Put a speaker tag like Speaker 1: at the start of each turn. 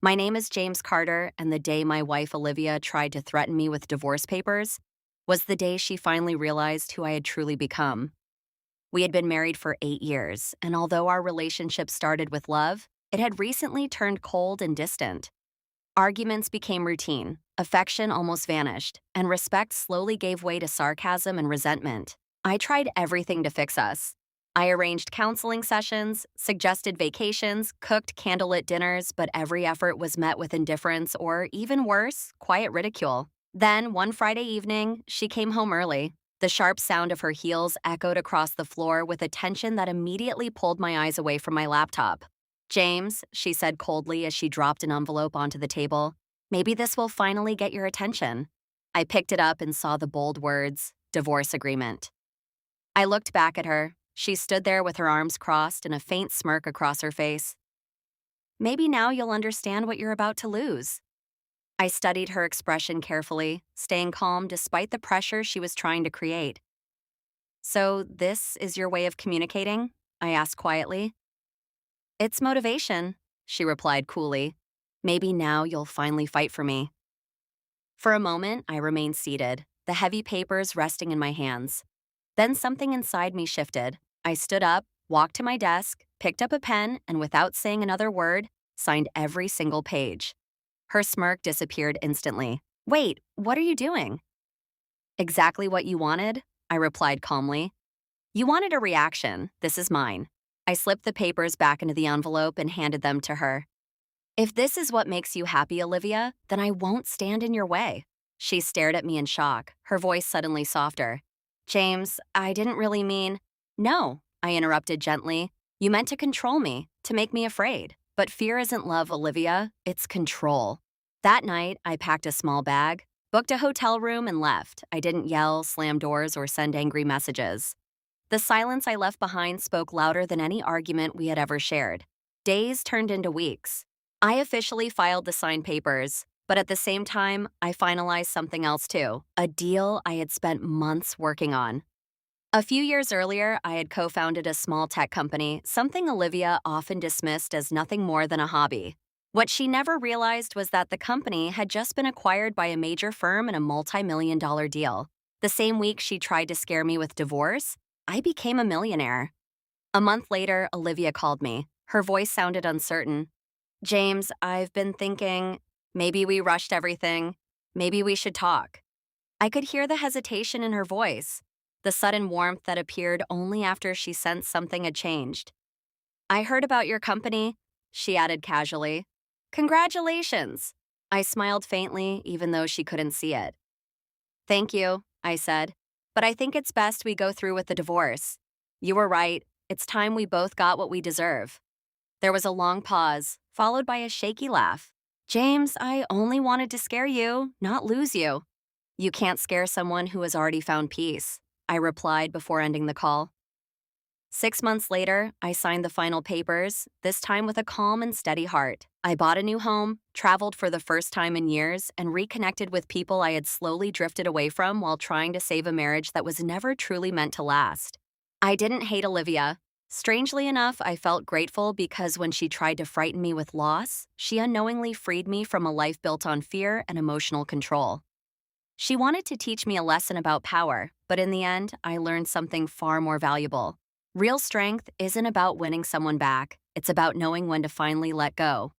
Speaker 1: My name is James Carter, and the day my wife Olivia tried to threaten me with divorce papers was the day she finally realized who I had truly become. We had been married for 8 years, and although our relationship started with love, it had recently turned cold and distant. Arguments became routine, affection almost vanished, and respect slowly gave way to sarcasm and resentment. I tried everything to fix us. I arranged counseling sessions, suggested vacations, cooked candlelit dinners, but every effort was met with indifference or, even worse, quiet ridicule. Then, one Friday evening, she came home early. The sharp sound of her heels echoed across the floor with a tension that immediately pulled my eyes away from my laptop. "James," she said coldly as she dropped an envelope onto the table, "maybe this will finally get your attention." I picked it up and saw the bold words, "Divorce Agreement." I looked back at her. She stood there with her arms crossed and a faint smirk across her face. "Maybe now you'll understand what you're about to lose." I studied her expression carefully, staying calm despite the pressure she was trying to create. "So, this is your way of communicating?" I asked quietly. "It's motivation," she replied coolly. "Maybe now you'll finally fight for me." For a moment, I remained seated, the heavy papers resting in my hands. Then something inside me shifted. I stood up, walked to my desk, picked up a pen, and without saying another word, signed every single page. Her smirk disappeared instantly. "Wait, what are you doing?" "Exactly what you wanted," I replied calmly. "You wanted a reaction. This is mine." I slipped the papers back into the envelope and handed them to her. "If this is what makes you happy, Olivia, then I won't stand in your way." She stared at me in shock, her voice suddenly softer. "James, I didn't really mean—" "No," I interrupted gently. "You meant to control me, to make me afraid. But fear isn't love, Olivia. It's control." That night, I packed a small bag, booked a hotel room, and left. I didn't yell, slam doors, or send angry messages. The silence I left behind spoke louder than any argument we had ever shared. Days turned into weeks. I officially filed the signed papers, but at the same time, I finalized something else too, a deal I had spent months working on. A few years earlier, I had co-founded a small tech company, something Olivia often dismissed as nothing more than a hobby. What she never realized was that the company had just been acquired by a major firm in a multi-million-dollar deal. The same week she tried to scare me with divorce, I became a millionaire. A month later, Olivia called me. Her voice sounded uncertain. "James, I've been thinking, maybe we rushed everything. Maybe we should talk." I could hear the hesitation in her voice, the sudden warmth that appeared only after she sensed something had changed. "I heard about your company," she added casually. "Congratulations." I smiled faintly, even though she couldn't see it. "Thank you," I said, "but I think it's best we go through with the divorce. You were right. It's time we both got what we deserve." There was a long pause, followed by a shaky laugh. "James, I only wanted to scare you, not lose you." "You can't scare someone who has already found peace," I replied before ending the call. 6 months later, I signed the final papers, this time with a calm and steady heart. I bought a new home, traveled for the first time in years, and reconnected with people I had slowly drifted away from while trying to save a marriage that was never truly meant to last. I didn't hate Olivia. Strangely enough, I felt grateful because when she tried to frighten me with loss, she unknowingly freed me from a life built on fear and emotional control. She wanted to teach me a lesson about power, but in the end, I learned something far more valuable. Real strength isn't about winning someone back. It's about knowing when to finally let go.